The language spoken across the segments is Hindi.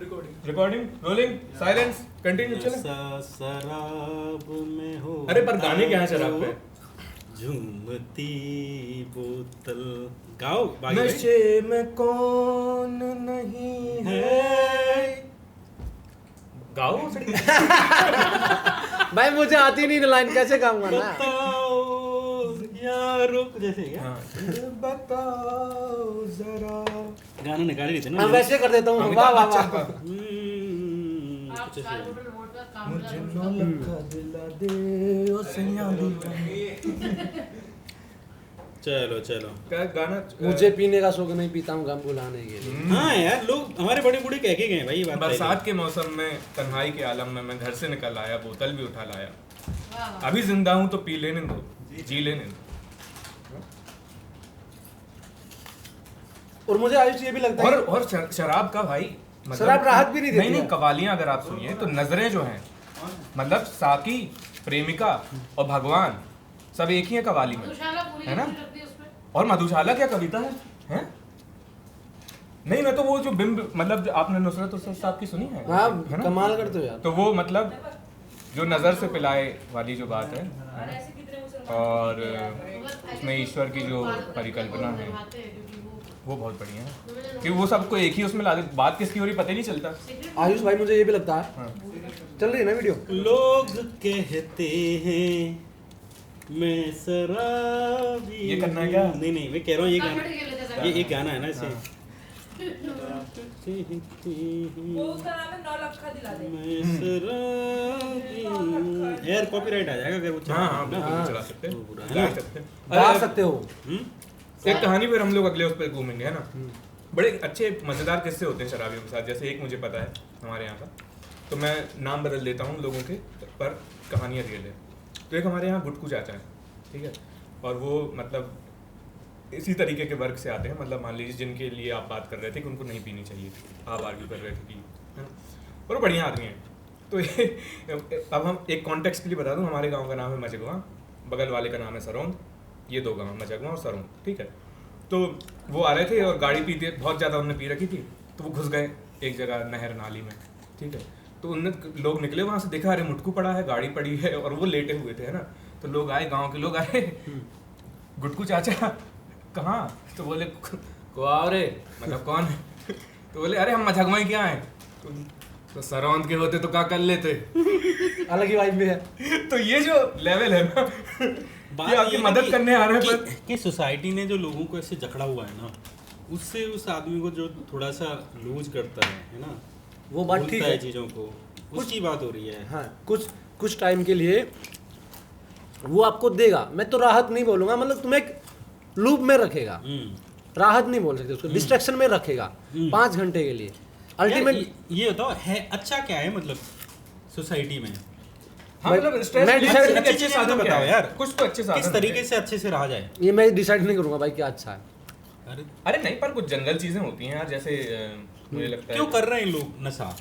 रिकॉर्डिंग रोलिंग साइलेंस कंटिन्यू चले। शराब में हो अरे पर गाने क्या है शराब पे? झूमती बोतल गाओ भाई भाई। नशे में कौन नहीं है गाओ भाई मुझे आती नहीं लाइन, कैसे गाऊंगा ना। बताओ यारो जैसे क्या हाँ, बताओ जरा गाना निकाल रही थी ना। मैं वैसे कर देता हूँ। वाह अमिताभ वाह बच्चन वाह। का। कुछ ऐसे। मुझे नौ लखा दिला दे ओ सैयादी। चलो चलो क्या गाना मुझे पीने का शौक नहीं, पीता हूँ गम भुलाने के लिए। हाँ यार लोग हमारे बड़े बूढ़े कह के गए भाई ये बात। बरसात के मौसम में तन्हाई के आलम में मैं घर से निकल आया, बोतल भी उठा लाया। अभी जिंदा हूं तो पी लेने दो, जी लेने दो। और मुझे आयुष ये भी लगता है और शराब का भाई मतलब शराब राहत भी नहीं देती नहीं है। कवालियां अगर आप सुनिए तो नजरें जो हैं मतलब साकी, प्रेमिका और भगवान सब एक ही है कवाली में, है ना। और मधुशाला क्या कविता है? नहीं मैं तो वो जो बिंब मतलब आपने नुसरत हुसैन साहब की सुनी है? हाँ है ना? कमाल करते हो यार। तो वो मतलब जो नजर से पिलाए वाली जो बात है और उसमें ईश्वर की जो परिकल्पना है वो बहुत बढ़िया है कि वो सबको एक ही उसमें ला दे। बात किसकी हो रही पता ही नहीं चलता। आयुष भाई मुझे ये भी लगता है, हाँ। चल रही है ना वीडियो। लोग कहते हैं मैं शराबी। ये करना है क्या? नहीं नहीं मैं कह रहा हूँ ये गाना, ये एक गाना है ना इसे। वो उसका नाम है 9 लखा दिला दे। मैं शराबी। यार कॉपीराइट आ जाएगा अगर वो हाँ हाँ चला बिल्कुल हाँ। चला सकते हैं, वो बुरा है गा ना। सकते हैं। गा अरे, सकते हो। एक कहानी पर हम लोग अगले उस पर घूमेंगे, है ना। बड़े अच्छे मजेदार किस्से होते हैं शराबियों के साथ। जैसे एक मुझे पता है हमारे यहाँ का, तो मैं नाम बदल देता हूँ लोगों के, पर कहानियाँ रियल है। तो एक हमारे यहाँ गुटकू चाचा है, ठीक है, और वो मतलब इसी तरीके के वर्ग से आते हैं। मतलब मान लीजिए जिनके लिए आप बात कर रहे थे कि उनको नहीं पीनी चाहिए थी, आप आर्ग्यू कर रहे थे कि, है ना, और वो बढ़िया आदमी हैं। तो ये अब हम एक कॉन्टेक्स्ट के लिए बता दूं, हमारे गांव का नाम है मजगवा, बगल वाले का नाम है सरौंद। ये दो गांव मजगवा और सरौंद, ठीक है। तो वो आ रहे थे और गाड़ी पीते बहुत ज़्यादा उन्होंने पी रखी थी, तो वो घुस गए एक जगह नहर नाली में, ठीक है। तो उनने लोग निकले वहाँ से, देखा अरे मुटकू पड़ा है, गाड़ी पड़ी है और वो लेटे हुए थे, है ना। तो लोग आए, गाँव के लोग आए, गुटकू चाचा कहाँ? तो बोले को आओ रे, मतलब कौन है? तो बोले अरे हम मझगवा ही क्या हैं, तो सरौंद के होते तो क्या कर लेते। अलग ही वाइब में है। तो ये जो लेवल है ना ये आपकी मदद करने आ रहे हैं पर कि सोसाइटी ने जो लोगों को ऐसे जकड़ा हुआ है ना, उससे उस आदमी को जो थोड़ा सा लूज करता है ना, वो बात ठीक है। चीज़ों को उसकी बात हो रही है। हाँ कुछ टाइम के लिए वो आपको देगा। मैं तो राहत नहीं बोलूंगा, मतलब तुम्हें एक लूप में रखेगा। राहत नहीं बोल सकते उसको, डिस्ट्रैक्शन में रखेगा 5 घंटे के लिए। अल्टीमेट ये बताओ है अच्छा क्या है मतलब सोसाइटी में? हाँ, मतलब स्ट्रेस मैं रिलीफ decide- के अच्छे अच्छे साधन साधन बताओ क्या यार। है? कुछ तो अच्छे साधन किस तरीके होते से अच्छे से रहा जाए? ये मैं डिसाइड नहीं करूंगा भाई क्या अच्छा है। अरे हैं। अरे नहीं, पर कुछ जंगल चीजें होती हैं यार, जैसे मुझे लगता है क्यों कर रहे हैं लोग नशा?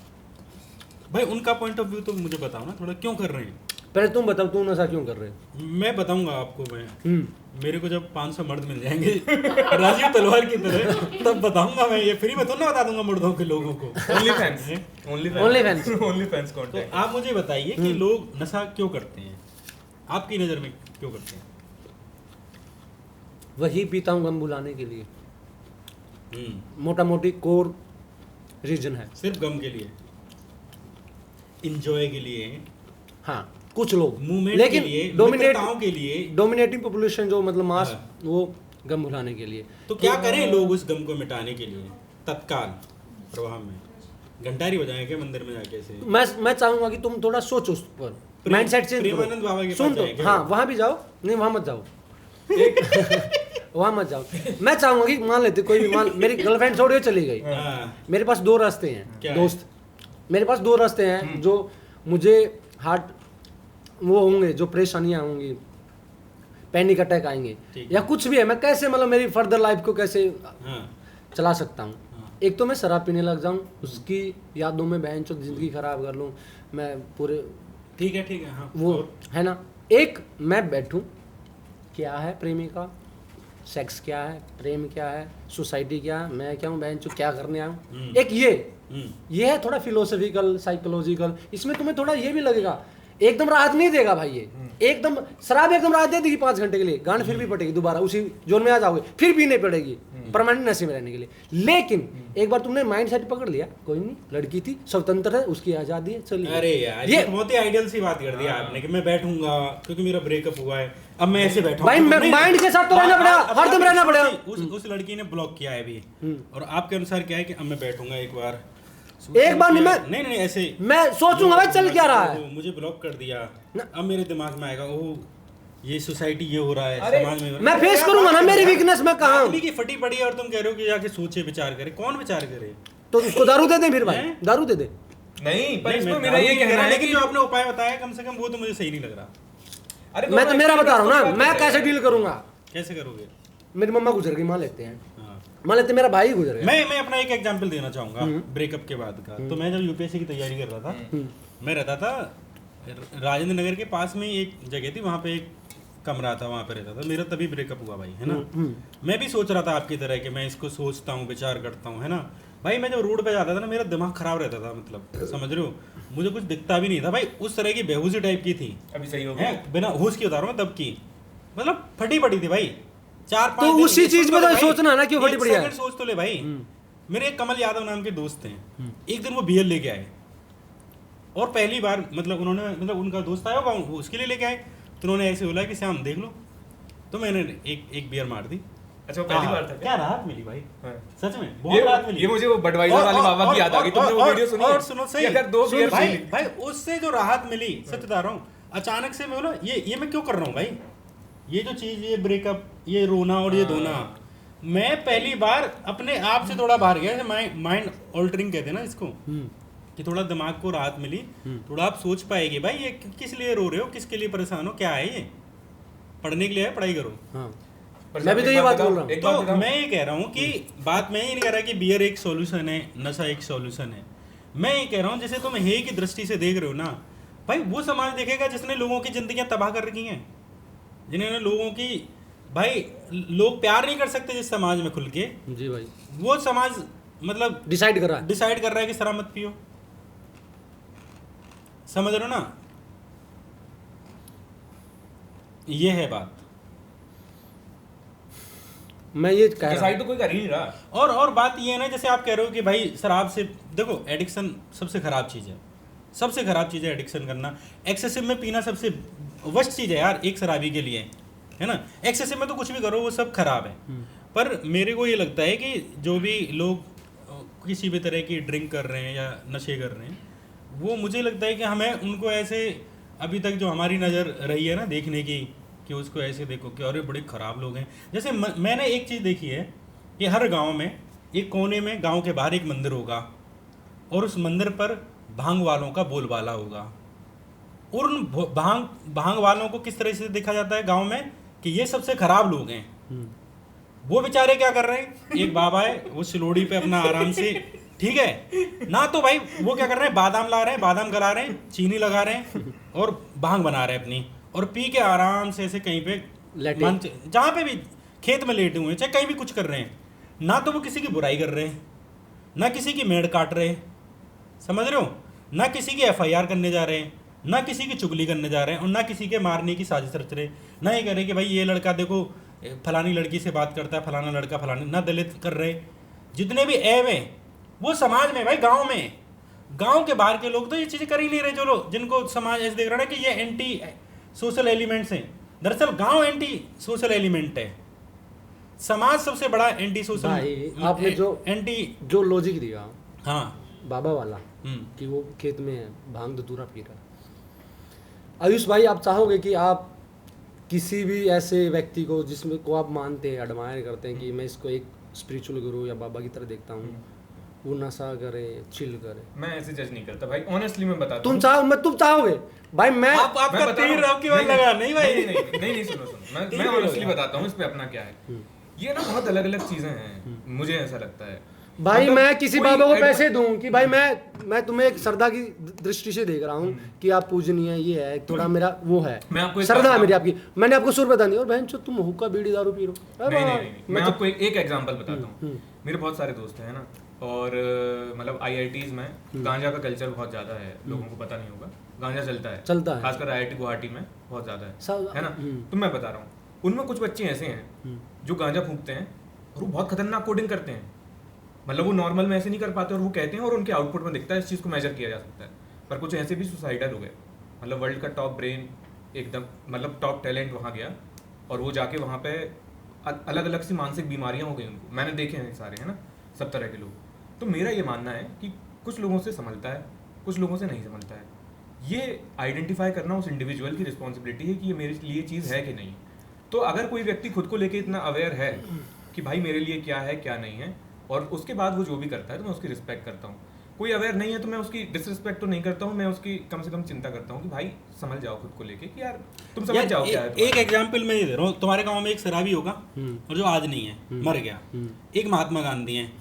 भाई उनका पॉइंट ऑफ व्यू तो मुझे बताओ ना थोड़ा, क्यों कर रहे हैं? पहले तुम बताओ, तुम नशा क्यों कर रहे हो? मैं बताऊंगा आपको। मैं मेरे को जब 500 मर्द मिल जाएंगे राजीव तलवार की तरह, तब बताऊंगा मैं। ये फ्री में तो ना बता दूंगा मर्दों के लोगों को। Only fans OnlyFans। Only fans तो कंटेंट। आप मुझे बताइए कि लोग नशा क्यों करते हैं, आपकी नज़र में क्यों करते हैं? वही पीता हूँ गम भुलाने के लिए। मोटा मोटी कोर रीजन है। सिर्फ गम के लिए, इंजॉय के लिए, हाँ कुछ लोग, मूवमेंट के लेकिन लिए, मित्रताओं के लिए। डोमिनेटिंग पॉपुलेशन जो मतलब मास, हाँ। वो गम भुलाने के लिए। तो क्या करें लोग उस गम को मिटाने के लिए तत्काल प्रवाह में? घंटारी बजाएं क्या मंदिर में जाके से? मैं चाहूंगा कि तुम थोड़ा सोचो उस पर, माइंडसेट चेंज प्रेमानंद बाबा के करो। पास सुन तो, जाएं क्या? हाँ वहाँ भी जाओ। नहीं वहाँ मत जाओ, वहाँ मत जाओ। मैं चाहूंगा कि मान लेते कोई भी, मान मेरी गर्लफ्रेंड छोड़ के चली गई, हाँ, मेरे पास 2 रास्ते हैं क्या दोस्त। मेरे पास 2 रास्ते हैं जो मुझे हार्ट वो होंगे, जो परेशानियाँ होंगी, पैनिक अटैक आएंगे ठीक या कुछ भी है, मैं कैसे मतलब मेरी फर्दर लाइफ को कैसे हाँ, चला सकता हूँ। हाँ। एक तो मैं शराब पीने लग जाऊँ, उसकी यादों में बहन चो जिंदगी खराब कर लूँ मैं पूरे, ठीक है हाँ। वो और? है ना। एक मैं बैठूँ, क्या है प्रेमिका, सेक्स क्या है, प्रेम क्या है, सोसाइटी क्या है, मैं क्या हूँ बहन चो क्या करने आया हूँ। एक ये ये है थोड़ा फिलोसफिकल साइकोलॉजिकल, इसमें तुम्हें थोड़ा ये भी लगेगा, एकदम राहत नहीं देगा भाई ये, एकदम शराब एकदम राहत दे देगी 5 घंटे के लिए, गांड फिर भी पटेगी, दोबारा उसी जोन में आ जाओगे, फिर पीने पड़ेगी परमानेंट नशे में रहने के लिए। लेकिन एक बार तुमने माइंड सेट पकड़ लिया, कोई नहीं, लड़की थी, स्वतंत्र है, उसकी आजादी है, चलिए। अरे यार ये बहुत ही आइडियल सी बात कर दी आपने कि मैं बैठूंगा क्योंकि मेरा ब्रेकअप हुआ है, अब मैं ऐसे बैठा भाई माइंड के साथ तो रहना पड़ेगा, हरदम रहना पड़ेगा। उस लड़की ने ब्लॉक किया है अभी, और आपके अनुसार क्या है कि अब मैं बैठूंगा एक बार नहीं, मैं नहीं ऐसे मैं सोचूंगा भाई चल क्या रहा है, मुझे ब्लॉक कर दिया, अब मेरे दिमाग में आएगा ओह ये सोसाइटी ये हो रहा है, समाज में मैं फेस करूंगा ना मेरी वीकनेस में कहां आदमी की फटी पड़ी है और तुम कह रहे हो कि जाके सोचे विचार करे, कौन विचार करे? तो उसको दारू दे दे फिर भाई, दारू दे दे। नहीं पर नहीं, इसमें मैं मेरा ये कहना है लेकिन कि जो आपने उपाय बताया कम से कम वो तो मुझे सही नहीं लग रहा। अरे मैं तो मेरा बता रहा हूँ ना, मैं कैसे डील करूंगा। कैसे करोगे? मेरी मम्मा गुजर गई, मान लेते हैं, हाँ। मान लेते मेरा भाई गुजर गया। मैं अपना एक एग्जांपल देना चाहूंगा ब्रेकअप के बाद का। तो मैं जब यूपीएससी की तैयारी कर रहा था, मैं रहता था राजेंद्र नगर के पास में एक जगह थी, वहाँ पे एक कमरा था, वहाँ पे रहता था। मेरा तभी ब्रेकअप हुआ भाई, है ना। मैं भी सोच रहा था आपकी तरह कि मैं इसको सोचता हूँ, विचार करता हूँ, है ना भाई। मैं जब रोड पे जाता था ना, मेरा दिमाग खराब रहता था, मतलब समझ रहे हो, मुझे कुछ दिखता भी नहीं था भाई। उस तरह की बेहोशी टाइप की थी, अभी सही हो गया, बिना होश की बता रहा हूँ तब की, मतलब फटी पड़ी थी भाई। 4-5 तो उसी चीज में तो सोचना ना कि फटी पड़ी है। सोच तो ले भाई। मेरे एक कमल यादव नाम के दोस्त हैं, एक दिन वो बियर लेके आए, और पहली बार मतलब उन्होंने, मतलब उनका दोस्त आया होगा, उसके लिए लेके आए, तो उन्होंने ऐसे बोला कि श्याम देख लो, तो मैंने एक बियर मार दी। अच्छा वो पहली बार था क्या राहत मिली भाई, हाँ। सच में बहुत राहत मिली। ये मुझे वो बडवाइजर वाले बाबा की याद आ गई, तुमने वो वीडियो सुनी? और सुनो सही, अगर 2 बियर भाई भाई उससे जो राहत मिली, सच बता रहा हूँ, अचानक से मैं बोला ये मैं क्यों कर रहा हूँ भाई, ये जो चीज, ये ब्रेकअप, ये रोना और ये धोना, मैं पहली बार अपने आप से थोड़ा बाहर गया। माइंड ऑल्टरिंग कहते हैं ना इसको, कि थोड़ा दिमाग को राहत मिली, थोड़ा आप सोच पाएंगे भाई ये किस लिए रो रहे हो, किसके लिए परेशान हो, क्या है ये, पढ़ने के लिए है, पढ़ाई करो। हाँ। मैं भी तो ये बात बोल रहा हूँ। तो मैं ये कह रहा हूँ कि बात मैं ये नहीं कह रहा कि बियर एक सॉल्यूशन है, नशा एक सॉल्यूशन है। मैं ये कह रहा हूँ जैसे तुम हे की दृष्टि से देख रहे हो ना भाई, वो समाज देखेगा जिसने लोगों की जिंदगियां तबाह कर रखी हैं, जिन्होंने लोगों की, भाई लोग प्यार नहीं कर सकते जिस समाज में खुल के, जी भाई, वो समाज मतलब डिसाइड कर रहा है कि शराब मत पियो, समझ रहे हो ना, ये है बात। मैं ये कह रहा डिसाइड तो कोई कर ही नहीं रहा। और बात ये है ना, जैसे आप कह रहे हो कि भाई शराब से, देखो एडिक्शन सबसे खराब चीज़ है, सबसे खराब चीज़ है एडिक्शन करना। एक्सेसिव में पीना सबसे वर्स्ट चीज़ है यार एक शराबी के लिए, है ना। एक्सेसिव में तो कुछ भी करो वो सब खराब है। पर मेरे को ये लगता है कि जो भी लोग किसी भी तरह की ड्रिंक कर रहे हैं या नशे कर रहे हैं, वो मुझे लगता है कि हमें उनको ऐसे, अभी तक जो हमारी नज़र रही है ना देखने की, कि उसको ऐसे देखो कि अरे बड़े ख़राब लोग हैं। जैसे मैंने एक चीज़ देखी है कि हर गांव में एक कोने में, गांव के बाहर एक मंदिर होगा, और उस मंदिर पर भांग वालों का बोलबाला होगा, और उन भांग वालों को किस तरह से देखा जाता है गांव में कि ये सबसे ख़राब लोग हैं। वो बेचारे क्या कर रहे हैं, एक बाबा है वो सिलोड़ी पे अपना आराम से, ठीक है ना, तो भाई वो क्या कर रहे हैं, बादाम ला रहे हैं, बादाम गला रहे हैं, चीनी लगा रहे हैं, और भांग बना रहे हैं अपनी, और पी के आराम से ऐसे कहीं पे जहाँ पे भी खेत में लेटे हुए हैं, चाहे कहीं भी कुछ कर रहे हैं, ना तो वो किसी की बुराई कर रहे हैं, ना किसी की मेड़ काट रहे हैं, समझ रहे हो, ना किसी की FIR करने जा रहे हैं, ना किसी की चुगली करने जा रहे हैं, और ना किसी के मारने की साजिश रच रहे, ना ये कह रहे कि भाई ये लड़का देखो फलानी लड़की से बात करता है, फलाना लड़का फलानी, ना दलित कर रहे। जितने भी ऐब हैं वो समाज में भाई, गाँव में, गाँव के बाहर के लोग तो ये चीज़ें कर ही नहीं रहे, जो लोग जिनको समाज ऐसे देख रहा है कि ये एंटी सोशल एलिमेंट्स हैं। दरअसल गांव एंटी सोशल एलिमेंट है, समाज सबसे बड़ा एंटी सोशल। भाई आपने जो लॉजिक दिया, हाँ बाबा वाला, कि वो खेत में भांग धतूरा पी रहा है। आयुष भाई, आप चाहोगे कि आप किसी भी ऐसे व्यक्ति को जिसमें को आप मानते हैं, एडमायर करते हैं कि मैं इसको एक स्पिरिचुअल गुरु या बाबा की तरह देखता हूँ, वो नशा करे, चिल करे? मैं ऐसे जज नहीं करता भाई, ऑनेस्टली मैं बताता तुम चाहोगे भाई? मैं आपका तीर आपकी बात लगा नहीं भाई, नहीं सुनो मैं ऑनेस्टली बताता हूँ इस पे अपना क्या है। ये ना बहुत अलग अलग चीजें हैं, मुझे ऐसा लगता है भाई। मैं किसी बाबा को पैसे दूं कि भाई मैं तुम्हें एक श्रद्धा की दृष्टि से देख रहा हूँ कि आप पूजनीय, ये है थोड़ा मेरा वो है, श्रद्धा है मेरी आपकी, मैंने आपको सुर बता दी, और बहन तुम हुक्का बीड़ी दारू पी रहे हो। नहीं, मैं आपको एक एग्जांपल बताता हूँ। मेरे बहुत सारे दोस्त हैं ना, और मतलब IITs में गांजा का कल्चर बहुत ज़्यादा है, लोगों को पता नहीं होगा, गांजा चलता है खासकर IIT गुवाहाटी में बहुत ज़्यादा है ना। तो मैं बता रहा हूँ, उनमें कुछ बच्चे ऐसे हैं जो गांजा फूंकते हैं और वो बहुत खतरनाक कोडिंग करते हैं, मतलब वो नॉर्मल में ऐसे नहीं कर पाते और वो कहते हैं और उनके आउटपुट में दिखता है, इस चीज़ को मेजर किया जा सकता है। पर कुछ ऐसे भी सुसाइडल हो गए, मतलब वर्ल्ड का टॉप ब्रेन एकदम, मतलब टॉप टैलेंट वहाँ गया और वो जाके वहाँ पे अलग अलग सी मानसिक बीमारियाँ हो गई उनको, मैंने देखे हैं सारे, है ना, सब तरह के लोग। तो मेरा ये मानना है कि कुछ लोगों से संभलता है, कुछ लोगों से नहीं संभलता है। ये आइडेंटिफाई करना उस इंडिविजुअल की रिस्पॉन्सिबिलिटी है कि ये मेरे लिए चीज़ है कि नहीं। तो अगर कोई व्यक्ति खुद को लेके इतना अवेयर है कि भाई मेरे लिए क्या है क्या नहीं है, और उसके बाद वो जो भी करता है तो मैं उसकी रिस्पेक्ट करता हूँ। कोई अवेयर नहीं है तो मैं उसकी डिसरिस्पेक्ट तो नहीं करता हूँ, मैं उसकी कम से कम चिंता करता हूँ कि भाई समझ जाओ खुद को लेके कि यार तुम समझ जाओ क्या है। एक एग्जांपल मैं ये दे रहा हूँ, तुम्हारे गांव में एक शराबी होगा और जो आज नहीं है, मर गया। एक महात्मा गांधी है,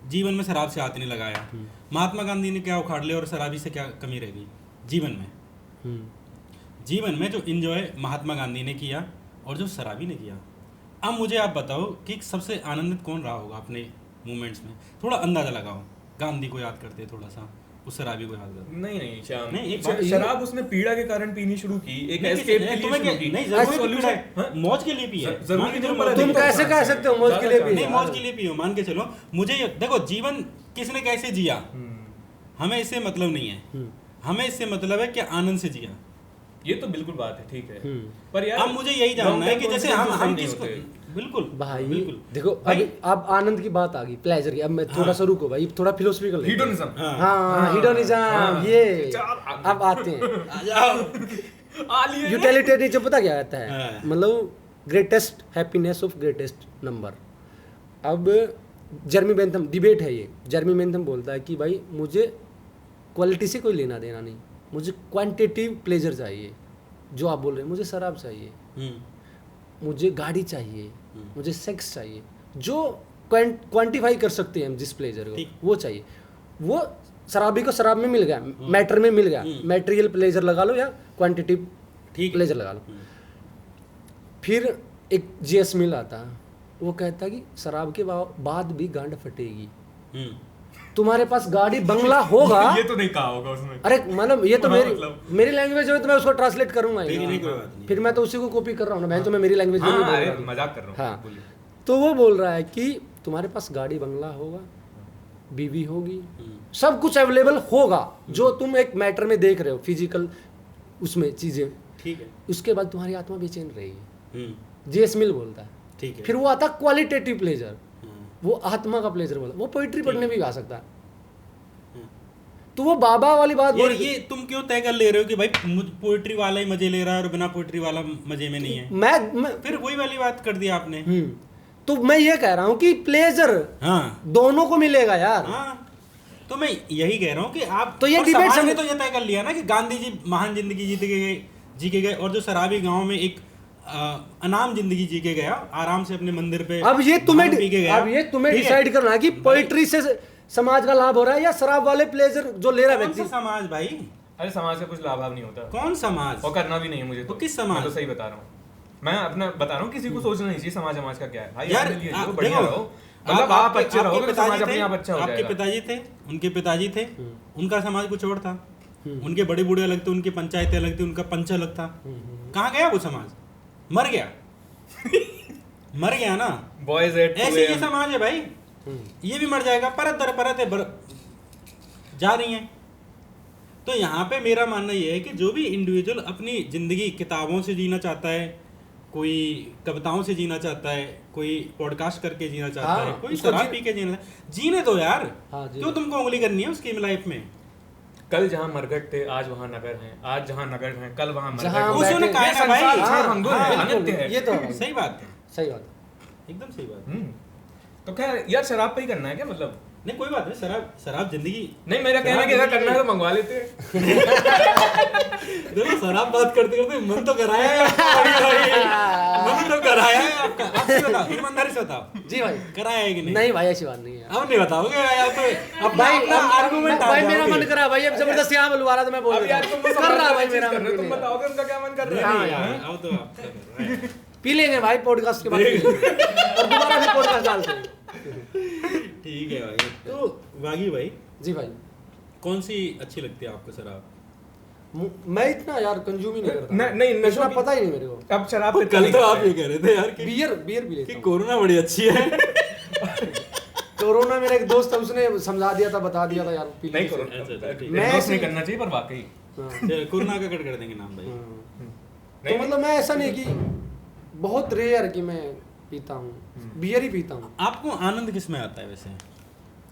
जीवन में शराब से हाथ नहीं लगाया। महात्मा गांधी ने क्या उखाड़ लिया और शराबी से क्या कमी रह गई जीवन में? जीवन में जो इंजॉय महात्मा गांधी ने किया और जो शराबी ने किया। अब मुझे आप बताओ कि सबसे आनंदित कौन रहा होगा अपने मूवमेंट्स में? थोड़ा अंदाजा लगाओ। गांधी को याद करते थोड़ा सा, उस शराबी को याद करते। नहीं श्याम, नहीं, एक बात, शराब उसने पीड़ा के कारण पीनी शुरू की, एक एस्केप के लिए शुरू की। नहीं, जरूरी है मौज के लिए पिए। तुम कैसे कह सकते हो मौज के लिए पिए? नहीं, मौज के लिए पियो, मान के चलो। मुझे देखो, जीवन किसने कैसे जिया हमें इससे मतलब नहीं है, हमें इससे मतलब है कि आनंद से जिया। ये तो बिल्कुल बात है, ठीक है। पर यार अब मुझे यही जानना है कि जैसे हम किसको, बिल्कुल भाई बिल्कुल देखो, अभी अब आनंद की बात आ गई, प्लेजर की। अब मैं थोड़ा सा रुको भाई, थोड़ा फिलोसफिकल हीडोनिज्म। हाँ हीडोनिज्म, ये अब आते हैं यूटिलिटेरियनिज्म। पता क्या आता है? मतलब greatest happiness of greatest number. अब जर्मी बेंथम डिबेट है ये, जर्मी बेंथम बोलता है कि भाई मुझे क्वालिटी से कोई लेना देना नहीं, मुझे क्वांटिटेटिव प्लेजर चाहिए। जो आप बोल रहे हैं, मुझे शराब चाहिए, मुझे गाड़ी चाहिए, मुझे सेक्स चाहिए, जो क्वांटिफाई कर सकते हैं हम जिस प्लेजर को, वो चाहिए। वो शराबी को शराब में मिल गया, मैटर में मिल गया, मैटेरियल प्लेजर लगा लो या क्वांटिटेटिव प्लेजर लगा लो। फिर एक जीएस मिल आता, वो कहता कि शराब के बाद भी गांड फटेगी। तुम्हारे पास गाड़ी बंगला होगा ये तो नहीं कहा होगा उसने। अरे मतलब ये तो मेरी लैंग्वेज में, तो मैं उसको ट्रांसलेट करूंगा ही ना। फिर मैं तो उसी को कॉपी कर रहा हूँ ना, मैं तो मेरी लैंग्वेज में नहीं बोल रहा हूँ, मजाक कर रहा हूँ। हाँ, तो वो बोल रहा है कि तुम्हारे पास गाड़ी बंगला होगा, बीवी होगी, सब कुछ अवेलेबल होगा जो तुम एक मैटर में देख रहे हो, फिजिकल उसमें चीजें, ठीक है। उसके बाद तुम्हारी आत्मा बेचैन रहेगी। जीएस मिल बोलता है। ठीक है। फिर वो आता क्वालिटेटिव प्लेजर, वो आत्मा का प्लेजर बोला। वो पोइट्री पढ़ने भी आ सकता है। तो वो बाबा वाली बात यार, ये तुम क्यों तय कर ले रहे हो कि भाई पोइट्री वाला ही मजे ले रहा है और बिना पोइट्री वाला मजे में नहीं है? मैं फिर वही वाली बात कर दी आपने। तो मैं ये कह रहा हूँ कि प्लेजर दोनों को मिलेगा यार। तो मैं यही कह रहा हूँ कि आप तो ये डिबेट ने तो ये तय कर लिया ना कि गांधी जी महान जिंदगी जी के गए और जो शराबी गांव में एक अनाम जिंदगी जी के गया, आराम से अपने मंदिर पे। अब ये तुम्हें डिसाइड करना है कि पोइट्री से समाज का लाभ हो रहा है या शराब वाले प्लेजर जो ले रहा है व्यक्ति। समाज भाई, अरे समाज का कुछ लाभ नहीं होता। कौन समाज? और करना भी नहीं है मुझे तो। किस समाज? मैं तो सही बता रहा हूँ, मैं अपना बता रहा हूँ, किसी को सोचना नहीं चाहिए समाज का क्या है भाई। यार बढ़िया रहो, मतलब आप अच्छे रहोगे तो समाज अपने आप अच्छा हो जाएगा। आपके पिताजी थे, उनके पिताजी थे, उनका समाज कुछ और था, उनके बड़े बूढ़े अलग थे, उनकी पंचायतें अलग थी, उनका पंच अलग था। कहाँ गया वो समाज? मर गया। मर गया ना। बॉयज एट ऐसे ये समाज है भाई, ये भी मर जाएगा। परत दर परत है जा रही है। तो यहाँ पे मेरा मानना ये है कि जो भी इंडिविजुअल अपनी जिंदगी किताबों से जीना चाहता है, कोई कविताओं से जीना चाहता है, कोई पॉडकास्ट करके जीना चाहता है, कोई शराब पी के जीने दो यार। क्यों तुमको उंगली करनी है उसकी लाइफ में? कल जहाँ मरघट थे आज वहाँ नगर हैं, आज जहाँ नगर हैं कल वहाँ मरघट हैं। उसने कहा ना भाई, ये तो सही बात है, सही बात, एकदम सही बात। तो खैर यार शराब पे ही करना है क्या? मतलब नहीं, कोई बात नहीं। शराब जिंदगी नहीं, मेरा कहना है कि अगर करना है तो मंगवा लेते हैं। देखो शराब बात करते करते मन तो कराया है, मन तो कराया है आपका। आपसे बताओ, ईमानदारी से बताओ जी भाई, कराया है कि नहीं? नहीं भाई, ऐसी बात नहीं है। अब नहीं बताओगे यार, तो अब भाई आर्गुमेंट भाई मेरा मन करा भाई, अब जबरदस्ती यहाँ बुलवा रहा था, मैं बोल रहा कर रहा भाई मेरा मन। तुम बताओगे उनका क्या मन कर रहा है? यार अब तो आप पी लेंगे भाई पॉडकास्ट के बाद और दोबारा भी पॉडकास्ट डालते हैं। ठीक है भाई। तो वागी भाई, जी भाई, कौन सी अच्छी लगती है आपको शराब? मैं इतना यार कंज्यूम ही नहीं करता। नहीं, नशों इतना की- पता ही नहीं मेरे को। अब शराब पे कल तो आप ये कह रहे थे यार कि बियर भी लेता हूँ। कोरोना बड़ी अच्छी है। कोरोना मेरा एक दोस्त था, उसने समझा दिया था, बता दिया था यार पी नहीं लो। करो, अच्छा, ठीक है। मैं endorse ऐसे- नहीं करना चाहिए, पर वाकई हाँ। चलो, कोरोना का कट कर देंगे नाम भाई। तो मतलब मैं ऐसा नहीं कि बहुत रेयर कि मैं पीता हूँ, बियर ही पीता हूँ। आपको आनंद किस में आता है वैसे?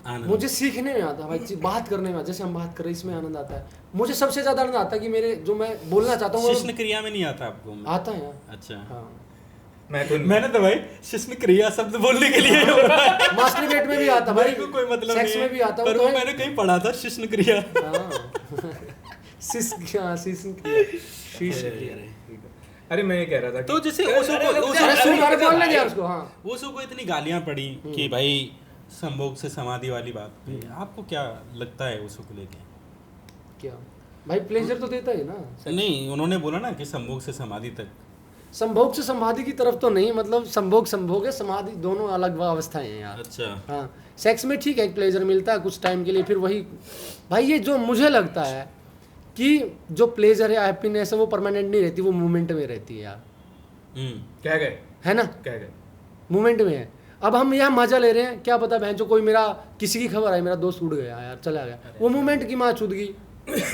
आनंद मुझे सीखने में आता है भाई, बात करने में, जैसे हम बात कर रहे हैं इसमें आनंद आता है। मुझे सबसे ज्यादा आनंद आता है कि मेरे जो मैं बोलना चाहता हूँ शिश्न क्रिया में नहीं आता आपको? आता है यार। अच्छा। हाँ, मैंने तो भाई शिश्न क्रिया शब्द बोलने के लिए मास्टरबेट में भी आता भाई, मेरे को कोई मतलब सेक्स नहीं में भी आता पर तो वो है। मैंने कहीं पढ़ा था शिश्न क्रिया। अरे मैं ये कह रहा था तो जैसे ओशो हाँ। ओशो को इतनी गालियां पड़ी कि भाई संभोग से समाधि वाली बात पे, आपको क्या लगता है ओशो को लेके? क्या भाई, प्लेजर तो देता है ना। नहीं, उन्होंने बोला ना कि संभोग से समाधि तक। संभोग से समाधि की तरफ तो नहीं, मतलब संभोग है, समाधि दोनों अलग अवस्थाएं हैं यार। अच्छा। हाँ, सेक्स में ठीक है, एक प्लेजर मिलता है कुछ टाइम के लिए, फिर वही भाई, ये जो मुझे लगता है कि जो प्लेजर है, हैप्पीनेस है, वो परमानेंट नहीं रहती, वो मूवमेंट में रहती है यार। कह गए, है ना, कह गए। मूवमेंट में है। अब हम यहाँ मजा ले रहे हैं, क्या पता बहन जो कोई मेरा किसी की खबर आई, मेरा दोस्त उड़ गया यार, चला गया, वो मूवमेंट की माँ छूट गई।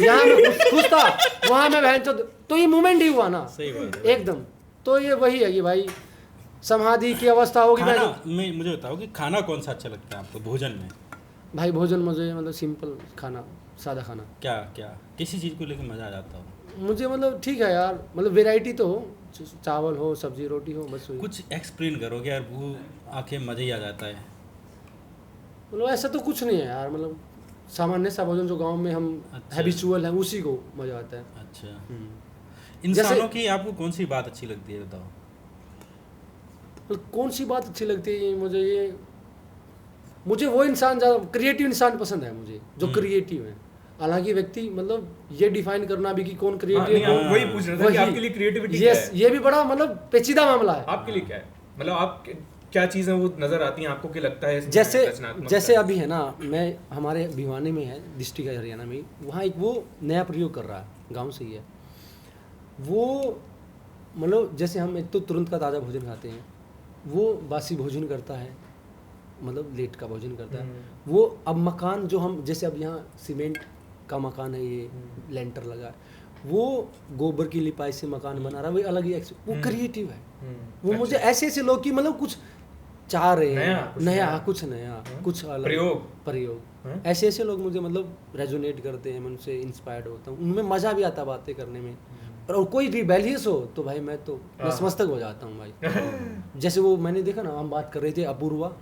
यहाँ मैं खुश था, वहाँ मैं बहन तो ये मूवमेंट ही हुआ ना। सही बात है। एकदम। तो ये वही है कि भाई समाधि की अवस्था होगी। खाना में मुझे बताओ कि खाना कौन सा अच्छा लगता है आपको भोजन में? भाई भोजन मुझे मतलब सिंपल खाना, सादा खाना। क्या क्या किसी चीज़ को लेकर मज़ा आ जाता हो? मुझे मतलब ठीक है यार, मतलब वैरायटी तो हो, चावल हो, सब्जी रोटी हो, बस वही। कुछ एक्सप्लेन करो कि यार वो आंखें मज़ा ही आ जाता है। मतलब ऐसा तो कुछ नहीं है यार, मतलब सामान्य सा भोजन जो गांव में हम अच्छा। हैबिचुअल है, उसी को मजा आता है। अच्छा। जैसे- इंसानों की आपको कौन सी बात अच्छी लगती है बताओ? मतलब कौन सी बात अच्छी लगती है मुझे वो इंसान ज़्यादा क्रिएटिव इंसान पसंद है मुझे, जो क्रिएटिव है। हालांकि व्यक्ति मतलब ये डिफाइन करना भी कि कौन क्रिएटिव नहीं, आप वही पूछ रहे थे कि आपके लिए क्रिएटिविटी क्या है? ये भी बड़ा मतलब पेचीदा मामला है। आपके लिए क्या है, मतलब आप क्या चीजें वो नजर आती हैं आपको कि लगता है इसमें जैसे रचनात्मकता है? अभी है ना, मैं हमारे भिवानी में है, डिस्ट्रिक्ट है हरियाणा में, वहाँ एक वो नया प्रयोग कर रहा है, गांव से ही है वो। मतलब जैसे हम एक तो तुरंत का ताज़ा भोजन खाते हैं, वो बासी भोजन करता है, मतलब लेट का भोजन करता है वो। अब मकान जो हम, जैसे अब यहाँ सीमेंट का मकान है, ये लेंटर लगा है, वो गोबर की लिपाई से मकान बना रहा है, वो अलग ही वो क्रिएटिव है। वो मुझे ऐसे ऐसे लोग की मतलब कुछ चाह रहे हैं, कुछ नया, कुछ अलग प्रयोग। ऐसे ऐसे लोग मुझे मतलब रेजोनेट करते हैं, मैं उनसे इंस्पायर्ड होता हूँ, उनमें मज़ा भी आता है बातें करने में। और कोई रिबेलियस हो तो भाई मैं तो नतमस्तक हो जाता हूँ भाई। जैसे वो मैंने देखा ना, हम बात कर रहे थे अपूर्वा,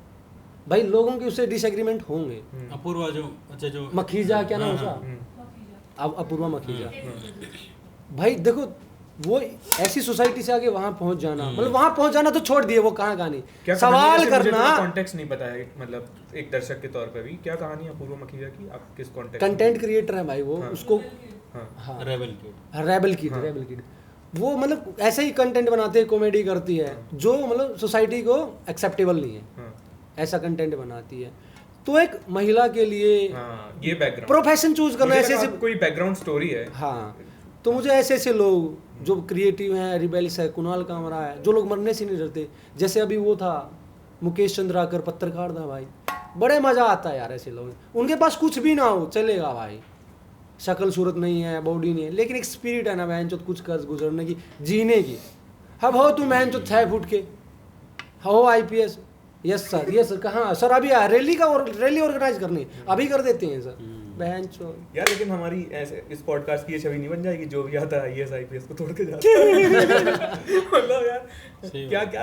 भाई लोगों के उससे डिसएग्रीमेंट होंगे। अपूर्वा जो, अच्छा जो मखीजा, क्या नाम उसका, अब अपूर्वा मखीजा। भाई देखो वो ऐसी सोसाइटी से आगे वहां पहुंच जाना, मतलब वहां पहुंच जाना तो छोड़ दिए, वो कहाँ कहानी सवाल करना। कॉन्टेक्स्ट नहीं पता है, मतलब एक दर्शक के तौर पे भी क्या कहानी है अपूर्वा मखीजा की, आप किस कॉन्टेक्स्ट? कंटेंट क्रिएटर है भाई वो। उसको रेबल किड वो मतलब ऐसे ही कंटेंट बनाते हैं, कॉमेडी करती है जो मतलब सोसाइटी को एक्सेप्टेबल नहीं है, ऐसा कंटेंट बनाती है। तो एक महिला के लिए ये बैकग्राउंड प्रोफेशन चूज करना, ऐसे कोई बैकग्राउंड स्टोरी है। हाँ, तो मुझे ऐसे ऐसे लोग जो क्रिएटिव हैं, रिबेल्स है, कुणाल कामरा है, जो लोग मरने से नहीं डरते। जैसे अभी वो था मुकेश चंद्राकर, पत्रकार था भाई, बड़े मजा आता है यार ऐसे लोग। उनके पास कुछ भी ना हो चलेगा भाई, शक्ल सूरत नहीं है, बॉडी नहीं है, लेकिन एक स्पिरिट है ना बहन चो कुछ कर गुजरने की, जीने की। अब हो तुम बहन चो 6 फुट के हो IPS, यस सर कहाँ सर, अभी रैली ऑर्गेनाइज करनी, अभी कर देते हैं सर बहन चो यार। लेकिन हमारी ऐसे इस पॉडकास्ट की ये छवि नहीं बन जाएगी, जो भी आता है IAS IPS को तोड़ के जाता है। मतलब यार क्या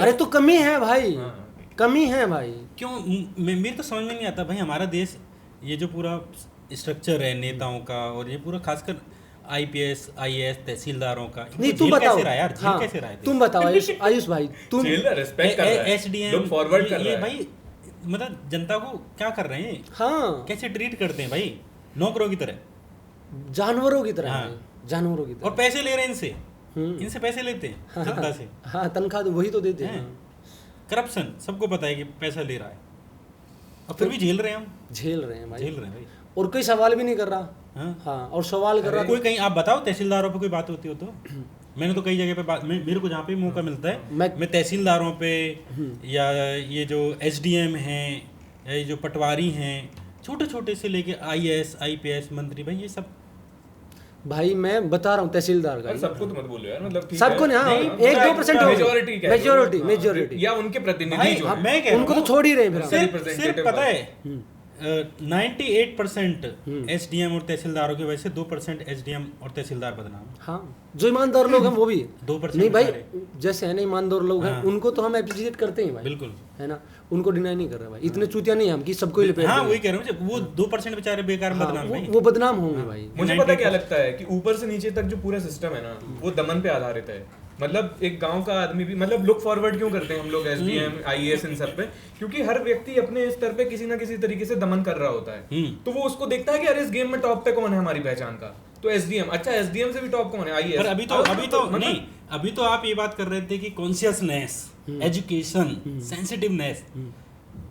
अरे तो कमी है भाई, कमी है भाई। क्यों मेरे तो समझ में नहीं आता भाई, हमारा देश ये जो पूरा स्ट्रक्चर है नेताओं का, और ये पूरा खासकर IPS IAS तहसीलदारों का, नहीं तुम बताओ यार, हाँ, कैसे रहा है? तुम बताओ आयुष भाई, तुम रिस्पेक्ट कर रहा है, SDM लोग फॉरवर्ड कर रहे हैं भाई, मतलब जनता को क्या कर रहे हैं, हाँ कैसे ट्रीट करते हैं भाई, नौकरों की तरह, जानवरों की तरह, हाँ। जानवरों की तरह। और पैसे ले रहे हैं इनसे पैसे लेते हैं जनता से। हाँ, तनख्वाह तो वही तो देते हैं। करप्शन सबको पता है कि पैसा ले रहा है, अब फिर भी झेल रहे हैं हम, झेल रहे हैं भाई, झेल रहे हैं भाई। और कोई सवाल भी नहीं कर रहा। हाँ? हाँ, और सवाल कर रहा कोई कहीं आप बताओ तहसीलदारों पे कोई बात होती हो तो मैंने तो कई जगह पे बात मेरे को जहाँ पे मौका मिलता है मैं तहसीलदारों पे या ये जो एसडीएम हैं या ये जो पटवारी हैं छोटे छोटे से लेके आईएएस आईपीएस मंत्री भाई ये सब भाई मैं बता रहा हूँ तहसीलदार का, सबको तो मत बोलो यार, मतलब ठीक सबको है। नहीं, 1-2% मेजोरिटी मेजोरिटी या उनके प्रतिनिधि जो हैं। मैं कह रहा उनको तो हूँ, छोड़ ही रहे हैं फिर हम। सिर्फ representative पता है 98% एसडीएम और तहसीलदारों की वजह से 2% एसडीएम और तहसीलदार बदनाम हैं। हाँ, जो ईमानदार लोग हैं वो भी 2% नहीं भाई, बेचारे। जैसे है ना ईमानदार लोग हैं उनको तो हम एप्रिशिएट करते हैं भाई, बिल्कुल है ना, उनको डिनाई नहीं कर रहे भाई, इतने चूतिया नहीं हम कि सबको ही लपेट हाँ दें। वही कह रहा हूँ जब वो 2% बेचारे बेकार हाँ, बदनाम भाई। वो बदनाम होंगे भाई। मुझे पता क्या लगता है कि ऊपर से नीचे तक जो पूरा सिस्टम है ना वो दमन पे आधारित है। मतलब एक गांव का आदमी भी मतलब लुक फॉरवर्ड क्यों करते हैं हम लोग एसडीएम आईएएस इन सब पे, क्योंकि हर व्यक्ति अपने स्तर पे किसी ना किसी तरीके से दमन कर रहा होता है। तो वो उसको देखता है कि अरे इस गेम में टॉप पे कौन है हमारी पहचान का, तो एसडीएम, अच्छा एसडीएम से भी टॉप कौन है आईएएस। पर अभी तो नहीं, अभी तो आप ये बात कर रहे थे कि कॉन्शियसनेस, एजुकेशन, सेंसिटिवनेस,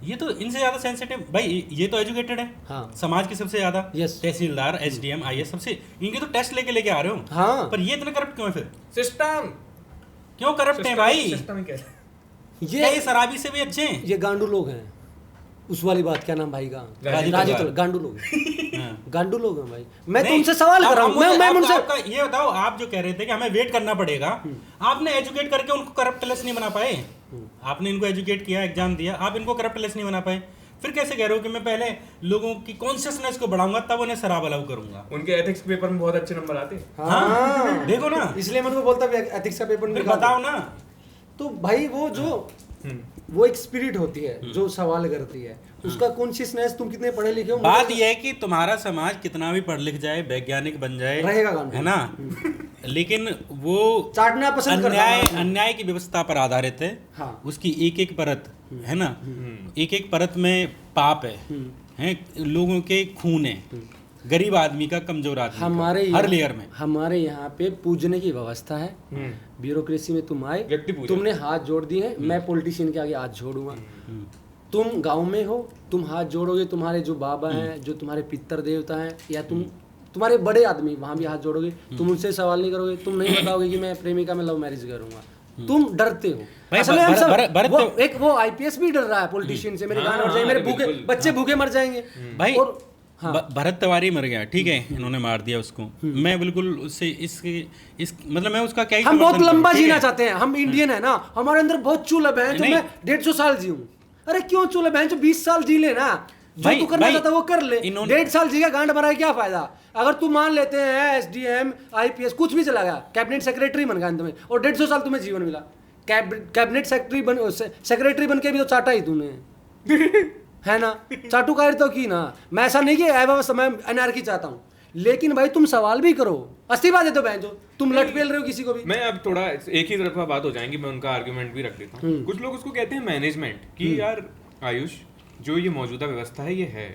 ये तो इनसे ज्यादा सेंसिटिव भाई, ये तो एजुकेटेड है। हाँ। समाज के सबसे ज्यादा Yes. तहसीलदार एसडीएम आईएएस सबसे, इनके तो टेस्ट लेके आ रहे हो। हाँ। पर ये इतने करप्ट क्यों है फिर? सिस्टम क्यों करप्ट है भाई? सिस्टम ही कैसे क्या ये शराबी से भी अच्छे हैं? ये गांडू लोग हैं, उस वाली बात क्या नाम भाई का, राजीव राजीव तलवार। गांडू लोग हैं। हाँ। गांडू लोग हैं भाई। मैं नहीं, तुमसे सवाल कर रहा हूँ, मैं उनसे आपका ये बताओ, आप जो कह रहे थे कि हमें वेट करना पड़ेगा, आपने एजुकेट करके उनको करप्ट लेस नहीं बना पाए। आपने इनको एजुकेट किया, एग्जाम दिया, आप इनको करप्ट लेस नहीं बना पाए, फिर कैसे कह रहे हो कि मैं पहले लोगों की कॉन्शियसनेस को बढ़ाऊंगा तब उन्हें शराब अलाउ करूंगा? उनके एथिक्स पेपर में बहुत अच्छे नंबर आते हैं। हाँ, देखो ना, इसलिए मैं उनको बोलता भी एथिक्स का पेपर फिर निकाल। बताओ ना। तो भाई वो जो वो एक स्पिरिट होती है जो सवाल करती है, उसका कॉन्शियसनेस तुम कितने पढ़े लिखे हो, बात यह है कि तुम्हारा समाज कितना भी पढ़ लिख जाए, वैज्ञानिक बन जाए, रहेगा गांडू, है ना, लेकिन वो चाटना पसंद करता है। अन्याय की व्यवस्था पर आधारित है। हाँ। उसकी एक एक परत है ना, एक एक परत में पाप है लोगों के खून है, गरीब आदमी का, कमजोर आदमी हमारे का, हर लेयर में। हमारे यहाँ पे पूजने की व्यवस्था है। ब्यूरोक्रेसी में तुम आए, व्यक्ति पूजन। तुमने हाथ जोड़ दिए हैं, मैं पॉलिटिशियन के आगे हाथ जोड़ूंगा। तुम गांव में हो, तुम हाथ जोड़ोगे, तुम्हारे जो बाबा हैं, जो तुम्हारे पितर देवता हैं, या तुम्हारे बड़े आदमी वहां भी हाथ जोड़ोगे, तुम उनसे सवाल नहीं करोगे, तुम नहीं बताओगे कि मैं प्रेमिका में लव मैरिज करूंगा, तुम डरते हो। भाई, असल में हम सब भरत वो आईपीएस भी डर रहा है पॉलिटिशियन से, मेरे गान और जाए, मेरे भूखे बच्चे भूखे मर जाएंगे भाई। और हाँ। भरत तिवारी मर गया, ठीक है, इन्होंने मार दिया उसको। मैं बिल्कुल उससे इस मतलब मैं उसका क्या ही हम बहुत समर्थन लंबा करूं, ठीक जीना है? चाहते हैं, हम इंडियन है ना, हमारे अंदर बहुत चूलब है, तो नहीं। मैं 150 साल जीऊं। अरे क्यों चूलब है, जो 20 साल जी ले ना, जो भाई- तू करना भाई, चाहता है वो कर ले। इन्होंने- 1.5 साल जी का गांड भरा है, क्या फायदा? अगर तू मान लेते हैं एसडीएम आईपीएस कुछ भी चला गया, कैबिनेट सेक्रेटरी बन गया तुम्हें, और 150 साल तुम्हें जीवन मिला, कैबिनेट सेक्रेटरी बन के भी तो चाटा ही तूने है ना, चाटुकारी तो की ना। मैं ऐसा नहीं कि मैं एनआरकी चाहता हूँ, लेकिन भाई तुम सवाल भी करो, अस्तीफा दे दो बहन, जो तुम लट पेल रहे हो किसी को भी। मैं अब थोड़ा एक ही तरफा बात हो जाएंगी, मैं उनका आर्गुमेंट भी रख देता हूँ। कुछ लोग उसको कहते हैं मैनेजमेंट, कि यार आयुष जो ये मौजूदा व्यवस्था है ये है,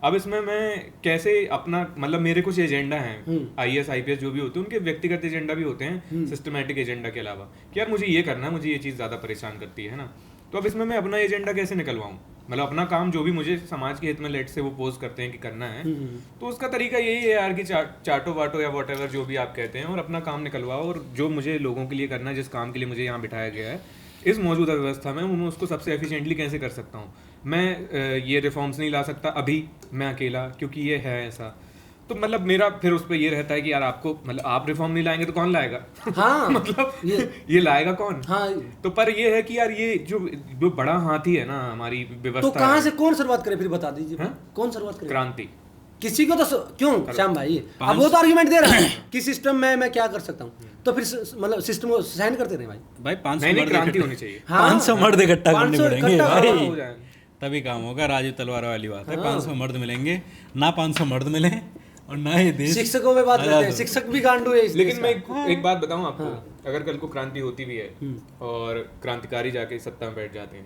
अब इसमें मैं कैसे अपना मतलब मेरे कुछ एजेंडा हैं, आईएएस आईपीएस जो भी होते हैं उनके व्यक्तिगत एजेंडा भी होते हैं सिस्टमैटिक एजेंडा के अलावा, कि यार मुझे ये करना है, मुझे ये चीज़ ज़्यादा परेशान करती है ना, तो अब इसमें मैं अपना एजेंडा कैसे निकलवाऊं, मतलब अपना काम जो भी मुझे समाज के हित में लेट से वो पोज करते हैं कि करना है, तो उसका तरीका यही है यार कि चाटो वाटो या वॉट एवर जो भी आप कहते हैं, और अपना काम निकलवाओ, और जो मुझे लोगों के लिए करना है, जिस काम के लिए मुझे यहाँ बिठाया गया है इस मौजूदा व्यवस्था में, मैं उसको सबसे एफिशिएंटली कैसे कर सकता हूँ। मैं ये रिफॉर्म्स नहीं ला सकता अभी मैं अकेला, क्योंकि ये है ऐसा, तो मतलब मेरा फिर उस पर ये रहता है कि यार आपको मतलब आप रिफॉर्म नहीं लाएंगे तो कौन लाएगा? हाँ मतलब ये लाएगा कौन? हाँ, तो पर ये है कि यार ये जो बड़ा हाथी है ना हमारी व्यवस्था, तो कहाँ से कौन शुरुआत करे, फिर बता दीजिए। हाँ? कौन शुरुआत करे? क्रांति किसी को तो क्यों श्याम भाई, अब वो तो आर्गुमेंट दे रहा है कि सिस्टम में मैं क्या कर सकता हूँ, तो फिर मतलब सिस्टम को सहन करते रहे भाई। 500 नहीं मर्द क्रांति इकट्ठे- होनी चाहिए। हाँ। 500 मर्द इकट्ठा करने 500 पड़ेंगे इकट्ठा भाई, हो जाए। तभी काम होगा। राजीव तलवार वाली बात है, 500 मर्द मिलेंगे ना, 500 मर्द मिले और ना ये देश। शिक्षकों में बात करते हैं, शिक्षक भी गांडू है इस देश लेकिन का। मैं एक बात बताऊं आपको, अगर कल को क्रांति होती भी है और क्रांतिकारी जाके सत्ता में बैठ जाते हैं,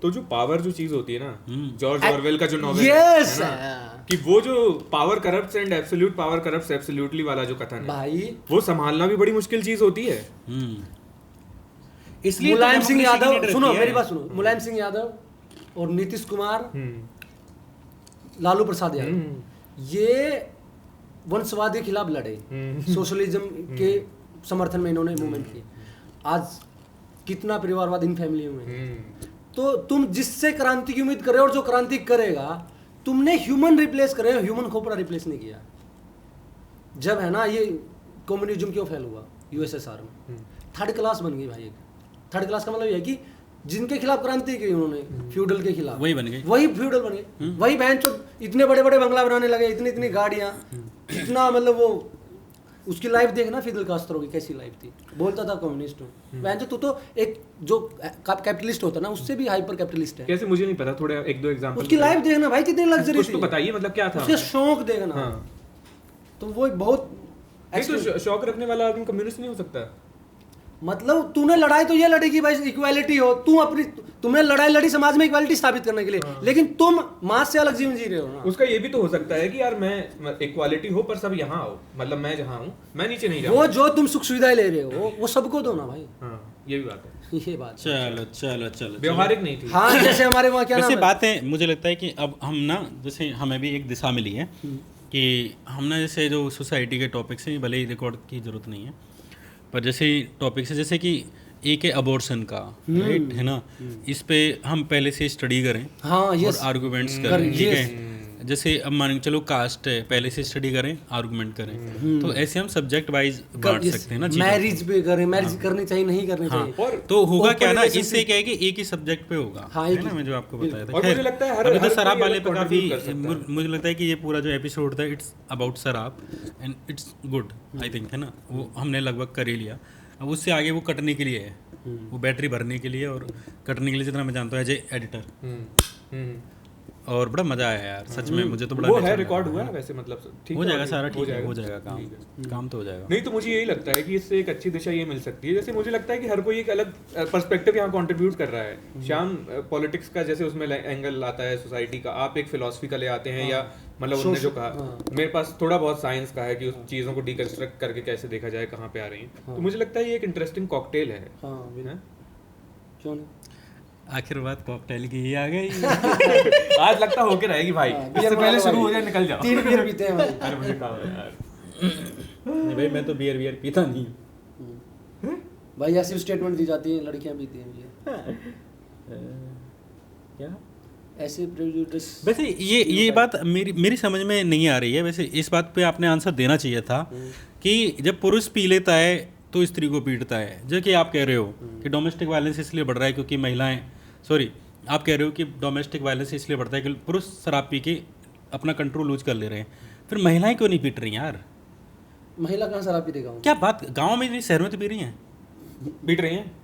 तो जो पावर जो चीज होती है ना, जॉर्ज ऑरवेल का जो नॉवेल यस है ना, कि वो जो power corrupts and absolute power corrupts absolutely वाला जो कथन है भाई, वो संभालना भी बड़ी मुश्किल चीज होती है। इसलिए तो मुलायम सिंह democracy की यादव, नीड सुनो रहती है। मेरी बात सुनो, मुलायम सिंह यादव और नीतीश कुमार लालू प्रसाद यादव, ये वंशवाद के खिलाफ लड़े, सोशलिज्म के समर्थन में इन्होंने मूवमेंट की। आज कितना परिवारवाद इन फैमिलियों में। तो तुम जिससे क्रांति की उम्मीद कर रहे हो और जो क्रांति करेगा, तुमने ह्यूमन रिप्लेस करे, ह्यूमन खोपड़ा रिप्लेस नहीं किया। जब है ना ये कम्युनिज्म क्यों फेल हुआ यूएसएसआर में, थर्ड क्लास बन गई भाई। एक थर्ड क्लास का मतलब ये है कि जिनके खिलाफ क्रांति की उन्होंने, फ्यूडल के खिलाफ, वही बन गई, वही फ्यूडल बन गए, वही बहन चो इतने बड़े बड़े बंगला बनाने लगे, इतनी इतनी गाड़ियां, इतना मतलब वो उसकी लाइफ देखना फिदल कास्त्रो की कैसी लाइफ थी, बोलता था कम्युनिस्ट हूँ। बहन तू तो एक जो कैपिटलिस्ट होता ना उससे भी हाइपर कैपिटलिस्ट है। कैसे मुझे नहीं पता, थोड़े एक दो एग्जांपल उसकी लाइफ देखना भाई कितनी लग्जरी कुछ तो बताइए, मतलब क्या था उसके शौक देखना। हाँ। तो वो बहुत तो शौक रखने वाला आदमी कम्युनिस्ट नहीं हो सकता। मतलब तूने लड़ाई तो ये लड़ी कि भाई इक्वालिटी हो, तुमने लड़ाई लड़ी समाज में इक्वालिटी स्थापित करने के लिए, लेकिन तुम मास से अलग जीवन जी रहे हो ना। उसका ये भी तो हो सकता है कि यार मैं इक्वालिटी हो पर सब यहाँ आओ, मतलब मैं जहाँ हूँ मैं नीचे नहीं वो जाऊँ। जो तुम सुख सुविधाएं ले रहे हो वो सबको दो ना भाई। हाँ, ये भी बात है। ये बात चलो चलो चलो, व्यवहारिक नहीं थी। हाँ जैसे हमारे वहाँ क्या वैसे नाम है? बातें मुझे लगता है कि अब हम ना, जैसे हमें भी एक दिशा मिली है कि हम ना जैसे जो सोसाइटी के टॉपिक्स हैं, भले ही रिकॉर्ड की ज़रूरत नहीं है, पर जैसे टॉपिक्स है जैसे कि एक है अबॉर्शन का, राइट है ना, इस पे हम पहले से स्टडी करें हाँ और यस आर्गूमेंट्स करें, ठीक है। जैसे अब मान के चलो कास्ट है, पहले से स्टडी करें, आर्गूमेंट करें, तो ऐसे हम सब्जेक्ट वाइज बांट सकते हैं ना चीज़ों को। मैरिज पे करें, मैरिज करनी चाहिए नहीं करनी हाँ, चाहिए। तो होगा क्या ना, relationship- इससे क्या है कि एक ही सब्जेक्ट पे होगा, हाँ, है एक ना, ही- मैं जो आपको बताया था। और खैर, मुझे लगता है हर अभी तो हर शराब कोई वाले अलग पे काफी, contribute कर सकता है। मुझे लगता है कि ये पूरा जो एपिसोड था इट्स अबाउट शराब and it's good, I think, है ना, वो हमने लगभग कर ही लिया। अब उससे आगे वो कटने के लिए है, वो बैटरी भरने के लिए और कटने के लिए, जितना मैं जानता हूँ एज ए एडिटर। और बड़ा मजा आया यार सच में, मुझे तो बड़ा वो अच्छा है लगा। रिकॉर्ड हुआ है वैसे, मतलब ठीक हो है, जाएगा आगे सारा, ठीक है, हो ठीक जाएगा काम तो हो जाएगा। नहीं तो मुझे यही लगता है कि इससे एक अच्छी दिशा ये मिल सकती है। जैसे मुझे लगता है कि हर कोई एक अलग पर्सपेक्टिव यहाँ कंट्रीब्यूट कर रहा है। श्याम पॉलिटिक्स का जैसे उसमें एंगल आता है सोसाइटी का, आप एक फिलॉसफी का ले आते हैं, या मतलब उन्होंने जो कहा, मेरे पास थोड़ा बहुत साइंस का है कि उस चीज़ों को डिकंस्ट्रक्ट करके कैसे देखा जाए, कहाँ पे आ रही हैं। तो मुझे लगता है ये एक इंटरेस्टिंग कॉकटेल है। हाँ हैं? क्यों नहीं? आखिर बात कॉकटेल की ही आ गई। आज लगता होके रहेगी भाई, इससे पहले शुरू हो जाए निकल जाओ। 3 बियर पीते हैं भाई। अरे मुझे काम है यार। नहीं भाई, मैं तो बियर पीता नहीं। भाई ऐसी स्टेटमेंट दी जाती है, लड़कियां पीती हैं मुझे। क्या ऐसे प्रेजुडिस। वैसे ये बात मेरी समझ में नहीं आ रही है। वैसे इस बात पे आपने आंसर देना चाहिए था कि जब पुरुष पी लेता है तो स्त्री को पीटता है, जो कि आप कह रहे हो कि डोमेस्टिक वायलेंस इसलिए बढ़ रहा है क्योंकि महिलाएं, सॉरी, आप कह रहे हो कि डोमेस्टिक वायलेंस इसलिए बढ़ता है कि पुरुष शराब पी के अपना कंट्रोल लूज कर ले रहे हैं, फिर महिलाएं क्यों नहीं पीट रही यार? महिला कहाँ शराब पी देगा? क्या बात, गाँव में नहीं, शहरों में तो पी रही हैं? पीट रही हैं,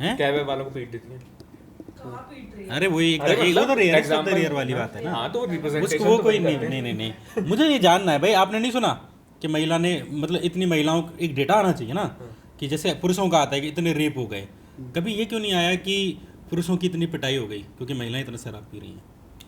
हैं? कैब वालों को पीट देती हैं। कहाँ पीट रही है? अरे वही अरे वो तो रेयर example- रेयर वाली बात है ना। हाँ, तो representation उसको वो तो कोई वही नहीं करते हैं। नहीं नहीं नहीं मुझे ये जानना है भाई, आपने नहीं सुना कि महिला ने, मतलब इतनी महिलाओं को एक डेटा आना चाहिए ना, कि जैसे पुरुषों का आता है कि इतने रेप हो गए, कभी ये क्यों नहीं आया कि पुरुषों की इतनी पिटाई हो गई क्योंकि महिलाएं इतना शराब पी रही हैं?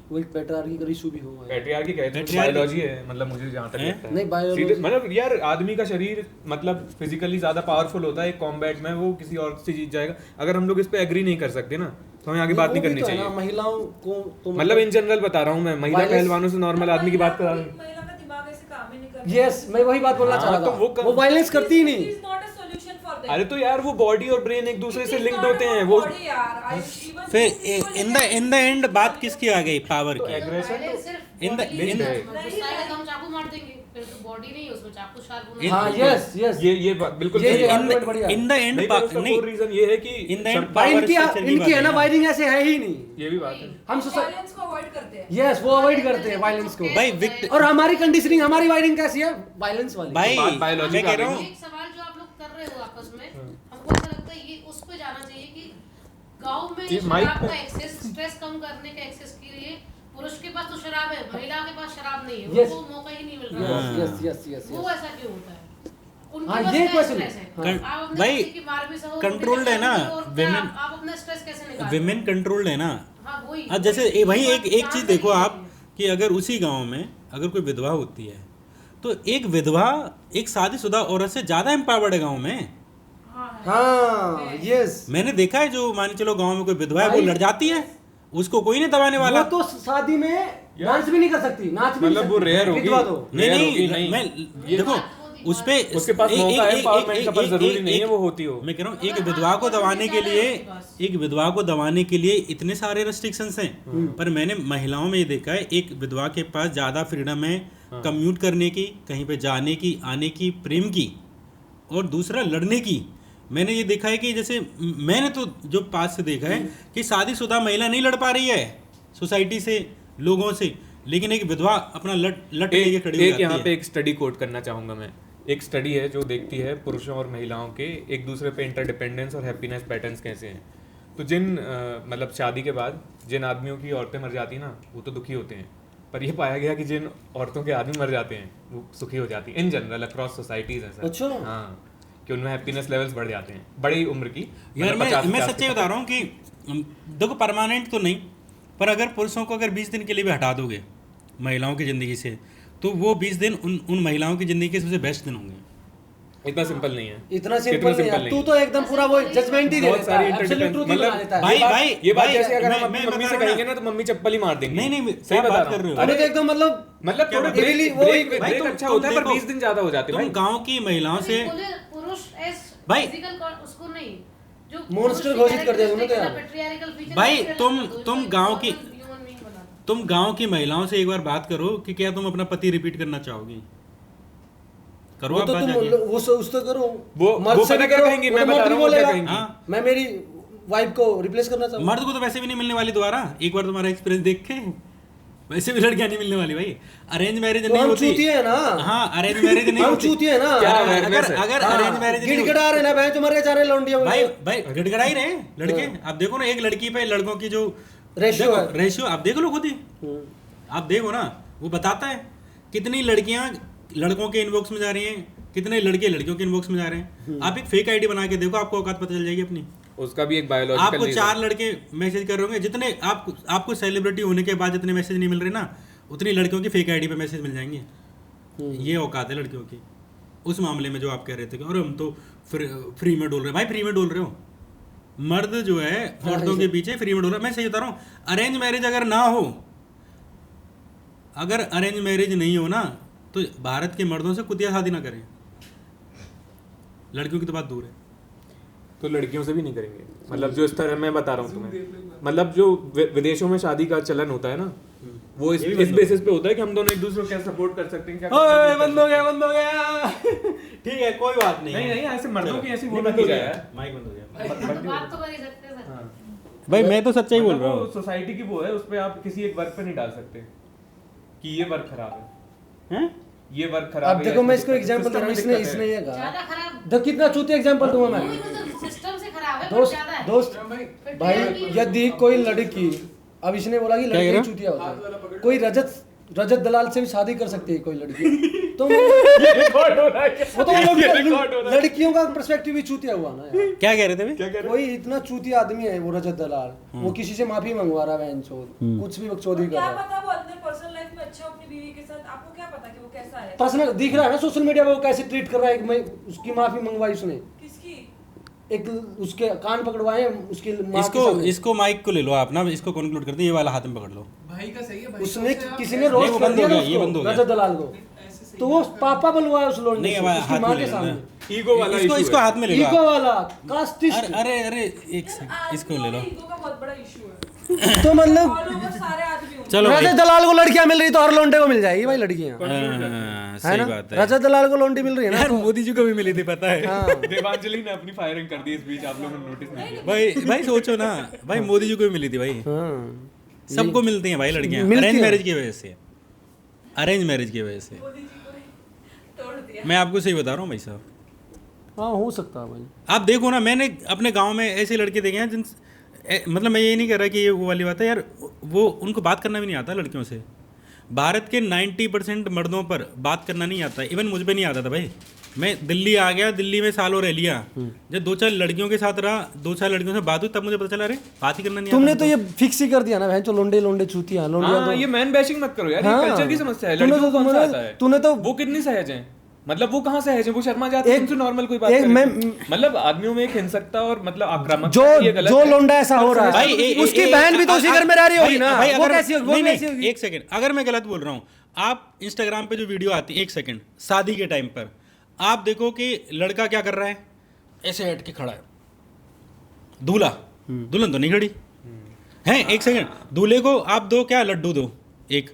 वो एक पैट्रियार्की का इशू भी हुआ है। पैट्रियार्की कहते हैं, पैट्रियार्की- बायोलॉजी है, मतलब मुझे जहाँ तक हैं? लगता है। नहीं, biology- सीधे- मतलब यार आदमी का शरीर मतलब फिजिकली ज्यादा पावरफुल होता है, एक कॉम्बैट में वो किसी और से जीत जाएगा। अगर हम लोग इस पे एग्री नहीं कर सकते ना, तो हमें आगे बात नहीं वो भी करनी तो है ना, चाहिए। महिलाओं को तो मतलब इन जनरल बता रहा हूँ मैं, महिला Violence- पहलवानों से नॉर्मल आदमी की बात कर रहा हूँ। महिला का दिमाग ऐसे काम ही नहीं करता। यस, मैं वही बात बोलना हाँ, चाह रहा तो था। वो वो वायलेंस करती ही It नहीं। is not a solution for them. अरे तो यार वो बॉडी और ब्रेन एक दूसरे It से is लिंक्ड not होते about हैं वो। body यार, even फिर इसको इन द एंड बात किसकी आ गई? पावर की। एग्रेशन पहले सिर्फ In the- body in नहीं the- है, गुस्सा आएगा तो हम चाकू मार देंगे, फिर तो बॉडी नहीं है उसमें, चाकू शार्प होना हाँ चाहिए। Yes yes. ये बात बिल्कुल ये- सही ये है। argument बढ़िया है। इन द एंड नहीं, पर उसका नहीं, core reason ये है कि In the end, भाई power इनकी structure की इनकी बात है ना है ना। वायरिंग ऐसे है ही नहीं। ये भी बात है। हम वायलेंस को अवॉइड करते हैं। यस, वो अवॉइड करते हैं वायलेंस को। भाई विक्ट और हमारी कंडीशनिंग, हमारी वायरिंग कैसी है? वायलेंस वाली। भाई बात biology मैं का कह रहा भी हूँ एक सवाल जो आप लोग कर रहे हो आपस में, हमको ऐसा लगता है ये उस पे जाना चाहिए कि गांव में ये mic शराब पे- का एक्सेस, स्ट्रेस कम करने के एक्सेस के लिए पुरुष के पास तो शराब है, महिला के पास शराब नहीं है, Yes. उनको मौका ही नहीं मिल रहा। यस यस यस यस वो ऐसा क्यों होता है? उनके हाँ, पास ये क्या question stress है। है? हाँ। आप अपने भाई, किसी की मार भी सहो, controlled है ना, और क्या women- आप अपना स्ट्रेस कैसे निकाल? विमेन कंट्रोल्ड है ना। हाँ वही। अब जैसे वही एक यहाँ चीज से देखो नहीं आप कि अगर उसी गांव में अगर कोई विधवा होती है तो एक विधवा एक शादीशुदा औरत से ज्यादा एम्पावर्ड है गांव में। हाँ यस। मैंने देखा है, जो मान के चलो गांव में कोई विधवा है वो भाई- लड़ जाती है, उसको कोई नहीं दबाने वाला। वो तो शादी में डांस भी नहीं कर सकती, नाच भी मतलब वो rare होगी। विधवा तो नहीं मैं देखो उस पे उसके पास मौका है, empowerment का, पर जरूरी नहीं है वो होती हो। मैं कह रहा हूँ एक विधवा को दबाने के लिए इतने सारे रेस्ट्रिक्शंस हैं, पर मैंने महिलाओं में ये देखा है एक विधवा के पास ज्यादा फ्रीडम है कम्यूट करने की, कहीं पे जाने की, आने की, प्रेम की, और दूसरा लड़ने की। मैंने ये देखा है कि जैसे मैंने तो जो पास से देखा है कि शादीशुदा महिला नहीं लड़ पा रही है सोसाइटी से, लोगों से, लेकिन एक विधवा अपना लट लेके खड़ी हो एक जाती यहाँ है। पे एक स्टडी कोट करना चाहूंगा मैं। एक स्टडी है जो देखती है पुरुषों और महिलाओं के एक दूसरे पे इंटरडिपेंडेंस और हैप्पीनेस पैटर्न्स कैसे हैं। तो जिन मतलब शादी के बाद जिन आदमियों की औरतें मर जाती ना, वो तो दुखी होते हैं, पर ये पाया गया कि जिन औरतों के आदमी मर जाते हैं वो सुखी हो जाती हैं इन जनरल अक्रॉस सोसाइटीज हैं सर। अच्छा। हाँ, कि उनमें हैप्पीनेस लेवल्स बढ़ जाते हैं बड़ी उम्र की। यार मतलब 50 मैं 50 सच्चाई बता रहा हूँ कि देखो परमानेंट तो नहीं, पर अगर पुरुषों को अगर 20 दिन के लिए भी हटा दोगे महिलाओं की ज़िंदगी से, तो वो 20 दिन उन महिलाओं की ज़िंदगी के सबसे बेस्ट दिन होंगे। इतना सिंपल नहीं है, इतना सिंपल नहीं है। तू तो एकदम पूरा वो जजमेंट ही दे बहुत देता सारी है, एब्सोल्यूट ट्रूथ ही बना देता है। भाई ये बात भाई, जैसे अगर हम मैं अपनी मम्मी बता से रहा हूँ कहेंगे ना तो मम्मी चप्पल ही मार देंगी। नहीं, सही क्या बता बात रहा कर हूँ। रहे हो? अरे तो एकदम मतलब थोड़े really वो ब्रेक भाई, तुम अच्छा होता है, पर देखो, 20 दिन ज्यादा हो जाते हैं तुम भाई। गांव की महिलाओं से पुरुष एस भाई- फिजिकल उसको नहीं जो Monster पुरुष घोषित कर दिया तुमने तो characteristic यार। है, patriarchal feature भाई, है, तुम उसको गांव की- human being बना दो। तुम गांव की महिलाओं से एक बार बात करो कि क्या तुम अपना पति रिपीट करना चाहोगी? करो वो आप तो बात तुम जाके। उस तो करो, वो मर्द से पता भी क्या करो, कहेंगी, वो मैं तो बता मर्द रहा भी हूँ क्या बोलेगा, कहेंगी। हाँ। मैं मेरी वाइफ को रिप्लेस करना चाहूंगा। मर्द को तो वैसे भी नहीं मिलने वाली दोबारा, एक बार तुम्हारा एक्सपीरियंस देख के वैसे भी लड़कियां नहीं मिलने वाली भाई। अरेंज मैरिज तो नहीं हम होती। चूतिए हैं ना। हाँ, अरेंज मैरिज नहीं हम होती। चूतिए हैं ना। क्या अगर awareness है? अगर अरेंज मैरिज नहीं होती- गिड़गिड़ा रहे ना भाई, तुम्हारे चारे लौंडिया भाई गिड़गिड़ा ही रहे लड़के। आप देखो ना एक लड़की पे लड़कों की जो Ratio है। रेशियो आप देख लो खुद ही, आप देखो ना, वो बताता है कितनी लड़कियां लड़कों के इनबॉक्स में जा रही हैं, कितने लड़के लड़कियों के इनबॉक्स में जा रहे हैं। आप एक फेक आईडी बना के देखो, आपको औकात पता चल जाएगी अपनी। उसका भी एक बायोलॉजिकल आपको 4 लड़के मैसेज कर रहे होंगे, जितने आपको सेलिब्रिटी होने के बाद जितने मैसेज नहीं मिल रहे ना, उतनी लड़कियों की फेक आईडी पे मैसेज मिल जाएंगे। ये औकात है लड़कियों की। उस मामले में जो आप कह रहे थे कि और हम तो फ्री में डोल रहे हैं, भाई फ्री में डोल रहे हो। मर्द जो है औरतों के पीछे फ्री में डोल रहा है। मैं सही बता रहा हूँ, अरेंज मैरिज अगर ना हो, अगर अरेंज मैरिज नहीं हो ना, तो भारत के मर्दों से कुतिया शादी ना करें। लड़कियों की तो बात दूर है। तो लड़कियों से भी नहीं करेंगे। मतलब जो इस तरह मैं बता रहा हूँ तुम्हें, मतलब जो विदेशों में शादी का चलन होता है ना, वो इस बेसिस पे होता है कि हम दोनों एक दूसरे को कैसे सपोर्ट कर सकते हैं, क्या ओए, बंद हो गया ठीक है, कोई बात नहीं। नहीं नहीं, ऐसे मर्दों की ऐसी वो नहीं, ना की जाए यार। माइक बंद हो गया। बात तो कर ही सकते हैं सर। भाई मैं तो सच्चाई बोल रहा हूँ। सोसाइटी की वो है, उस पे आप किसी एक वर्क पे नहीं डाल सकते कि ये वर्क खराब है, हैं? ये वर्क खराब अब है। देखो मैं इसको एग्जांपल दे रहा हूँ, इसने ये कहा, ज्यादा खराब देखो कितना चूती एग्जांपल दूंगा मैं। सिस्टम से खराब है, दोस्त ज्यादा है। दोस्त भाई, यदि कोई लड़की, अब इसने बोला कि क्या कह रहे लड़की हो? चूतिया होता है, कोई रजत दलाल से भी शादी कर सकती है कोई लड़की, तो रिकॉर्ड हो रहा है क्या? वो तो ये रिकॉर्ड हो रहा है। लड़कियों का पर्सपेक्टिव भी चूतिया हुआ ना यार। क्या कह रहे थे भाई? क्या कह रहे कोई इतना चूतिया आदमी है वो रजत दलाल, वो किसी से माफी मंगवा रहा है, कुछ भी बकचोदी कर क्या रहा है। पता वो अपने पर्सनल लाइफ में अच्छा हो अपनी बीवी के साथ, आपको क्या पता कि वो कैसा है? पर्सनल दिख रहा है ना सोशल मीडिया पे वो कैसे ट्रीट कर रहा है। मैं उसकी माफी मंगवाई उसने, किसकी? एक उसके कान पकड़वाए उसकी माँ के इसको सामने। इसको माइक को ले लो आप ना, इसको कंक्लूड करते हैं, ये वाला हाथ में पकड़ लो। भाई का सही है भाई। उसने किसी ने नहीं, रोस्ट वो कर बंद दिया हो ना गया, ये बंद हो उसको, गया। रजत दलाल को, तो वो पापा बुलवाया उस लोग नहीं, ने अब उसकी हाथ माँ में के ले लो सामने। ना। ईगो वाला इसको issue इसको है। हाथ में ले लो ईगो आप। वाला कास्टिस्ट। अरे एक सेकंड, इसको ले लो। ईगो का बहुत बड़ा इशू है। तो मतलब ऑल ओवर सारे आदमी होंगे। चलो रजत दलाल को लड़कियां मिल रही तो हर लोंडे को मिल जाएगी भाई लड़कियां, हाँ, है सही ना? बात है। रजत दलाल को लोंडी मिल रही है ना, यार मोदी जी को भी मिली थी, पता है। हाँ। देवांजलि ने अपनी फायरिंग कर दी इस बीच, आप लोगों ने नोटिस नहीं किया? भाई सोचो ना, भाई मोदी जी को भी मिली थी भाई। हाँ। सबको मिलती हैं भाई लड़कियां, मिलती अरेंज हैं। मैरिज की वजह से। अरेंज मैरिज की वजह से मोदी जी को ही तोड़ दिया। मैं आपको सही बता रहा हूँ भाई साहब। हाँ हो सकता है भाई। आप देखो ना, मैंने अपने गांव में ऐसे लड़के देखे हैं मतलब मैं ये नहीं कह रहा कि ये वो वाली बात है यार, वो उनको बात करना भी नहीं आता लड़कियों से। भारत के 90% मर्दों पर बात करना नहीं आता, इवन मुझ पे नहीं आता था भाई। मैं दिल्ली आ गया, दिल्ली में सालों रह लिया, जब 2-4 लड़कियों के साथ रहा, 2-4 लड़कियों से बात हुई, तब मुझे पता चला अरे बात ही करना नहीं तुमने आता। तो ये फिक्स ही कर दिया ना, जो लोंडे लोंडे चूतियां लोंडियां हाँ, तो ये मैन बैशिंग मत करो यार, ये हाँ। कल्चर की समस्या है। तूने लड़कियों तो- को कौन सा तूने- आता है? तूने तो वो कितनी सहज हैं। मतलब वो कहाँ से है, जब वो शर्मा जाते हैं उनसे नॉर्मल कोई बात एक करे मैं- तो। मतलब आदमियों में एक हिंसकता और मतलब आक्रामक जो लोंडा ऐसा हो रहा है उसकी बहन भी तो उसी घर में रह रही होगी ना, भाई वो अगर कैसी होगी, वो नहीं, कैसी होगी? एक सेकंड, अगर मैं गलत बोल रहा हूँ, आप इंस्टाग्राम पे जो वीडियो आती है, एक सेकंड, शादी के टाइम पर आप देखो कि लड़का क्या कर रहा है, ऐसे हट के खड़ा है, दूल्हा दुल्हन तो नहीं खड़ी है, एक सेकंड, दूल्हे को आप दो क्या लड्डू दो एक,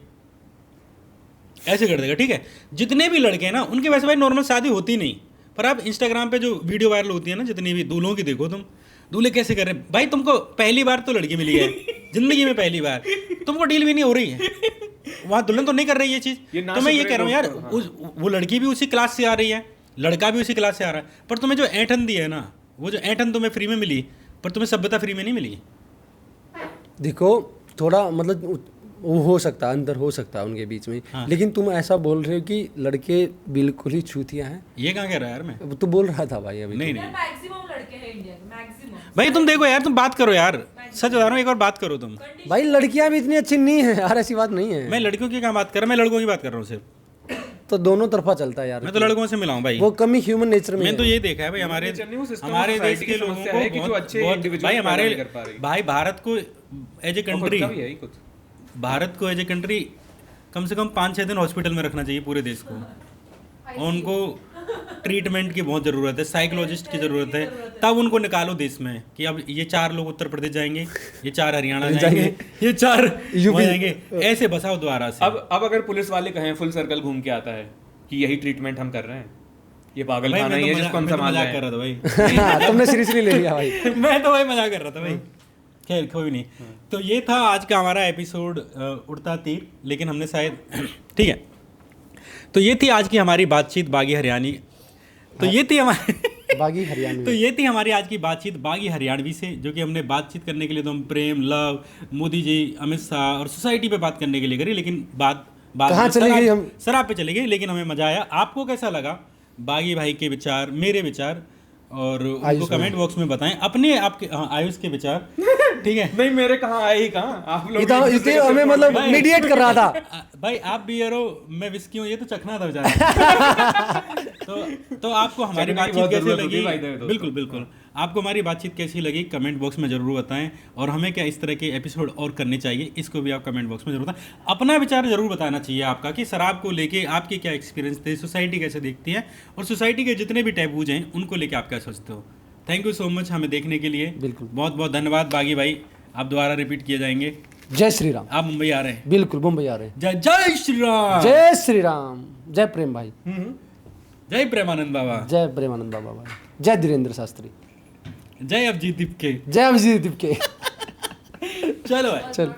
ऐसे कर देगा, ठीक है। जितने भी लड़के हैं ना उनके वैसे भाई नॉर्मल शादी होती नहीं, पर आप इंस्टाग्राम पे जो वीडियो वायरल होती है ना जितनी भी दूल्हों की देखो तुम, दूल्हे कैसे कर रहे हैं भाई, तुमको पहली बार तो लड़की मिली है जिंदगी में, पहली बार तुमको डील भी नहीं हो रही है, वहाँ दुल्हन तो नहीं कर रही ये चीज़, ये ना तो मैं ये शुक्र कह रहा हूँ है यार लोग तो, वो लड़की भी उसी क्लास से आ रही है, लड़का भी उसी क्लास से आ रहा है, पर तुम्हें जो ऐंठन दी है ना, वो जो ऐंठन तुम्हें फ्री में मिली, पर तुम्हें सभ्यता फ्री में नहीं मिली। देखो थोड़ा मतलब वो हो सकता है, अंतर हो सकता है उनके बीच में, हाँ। लेकिन तुम ऐसा बोल रहे हो कि लड़के बिल्कुल ही छूतिया हैं, ये कहाँ कह रहा है यार मैं, वो तो बोल रहा था भाई अभी। नहीं यार नहीं मैक्सिमम लड़के हैं इंडिया में, मैक्सिमम। भाई तुम देखो यार, तुम बात करो यार, सच बता रहा हूँ, एक और बात करो तुम। भाई लड़कियां भी इतनी अच्छी नहीं है यार, ऐसी बात नहीं है। मैं लड़कियों की क्या बात कर रहा हूँ, मैं लड़कों की बात कर रहा हूँ सिर्फ, तो दोनों तरफा चलता है यार, मैं तो लड़कों से मिला हूँ भाई। वो कमी ह्यूमन नेचर में मैंने तो है। ये देखा है भाई, हमारे नेचर नहीं, वो system हमारे of देश society के की लोगों समस्या को है कि जो बहुत- अच्छे बहुत- individuals भाई पैदा हमारे नहीं कर पा रही। भाई भारत को एज ए कंट्री, खुद का भी है ही कुछ। भारत को एज ए कंट्री कम से कम 5-6 दिन हॉस्पिटल में रखना चाहिए पूरे देश को, और उनको ट्रीटमेंट की बहुत ज़रूरत है, साइकोलॉजिस्ट की ज़रूरत है, तब उनको निकालो देश में कि अब ये 4 लोग उत्तर प्रदेश जाएंगे, ये 4 हरियाणा जाएंगे, ये 4 यूपी जाएंगे, ऐसे बसाओ दोबारा से। अब अगर पुलिस वाले कहें फुल सर्कल घूम के आता है कि यही ट्रीटमेंट हम कर रहे हैं, ये पागल भाई खाना मैं ही तो है जिसको हम मजाक संभाल रहे कर हैं। रहा था भाई तुमने सीरियसली ले लिया भाई। मैं तो भाई मजाक कर रहा था भाई, खैर कोई नहीं। तो ये था आज का हमारा एपिसोड उड़ता तीर, लेकिन हमने शायद ठीक है, तो ये थी आज की हमारी बातचीत बागी हरियाणी, तो ये थी हमारी बागी हरियाणवी। तो ये थी हमारी आज की बातचीत बागी हरियाणवी से, जो कि हमने बातचीत करने के लिए तो हम प्रेम, लव, मोदी जी, अमित शाह और सोसाइटी पे बात करने के लिए करी, लेकिन बात कहाँ चले गई हम? शराब पे चले गए, लेकिन हमें मजा आया। आपको कैसा लगा बागी भाई के विचार, मेरे विचार, और उनको कमेंट बॉक्स में बताएं अपने आपके आयुष के विचार, ठीक है। नहीं मेरे कहाँ आए ही कहाँ, आप लोग इतने हमें मतलब भाई- मीडिएट कर रहा था। भाई आप बियर हो, मैं विस्की हूँ, ये तो चखना था बेचारा। तो आपको हमारी चखने की बातचीत बहुत कैसी जरूरत होती है लगी, भाई दोस्तों। बिल्कुल बिल्कुल, आपको हमारी बातचीत कैसी लगी कमेंट बॉक्स में जरूर बताएं, और हमें क्या इस तरह के एपिसोड और करने चाहिए, इसको भी आप कमेंट बॉक्स में जरूर बताएं। अपना विचार जरूर बताना चाहिए आपका कि शराब को लेके आपके क्या एक्सपीरियंस थे, सोसाइटी कैसे देखती है, और सोसाइटी के जितने भी टैबूज हैं उनको लेके आप क्या सोचते हो। थैंक यू सो मच हमें देखने के लिए, बिल्कुल। बहुत बहुत धन्यवाद बागी भाई, आप दोबारा रिपीट किए जाएंगे, जय श्री राम। आप मुंबई आ रहे हैं, बिल्कुल मुंबई आ रहे हैं। जय जय श्री राम, जय श्री राम, जय प्रेम भाई, जय प्रेमानंद बाबा, जय प्रेमानंद बाबा भाई, जय धीरेन्द्र शास्त्री, जय अभिजीत दीप के, जय अभिजीत दीप के। चलो भाई। चल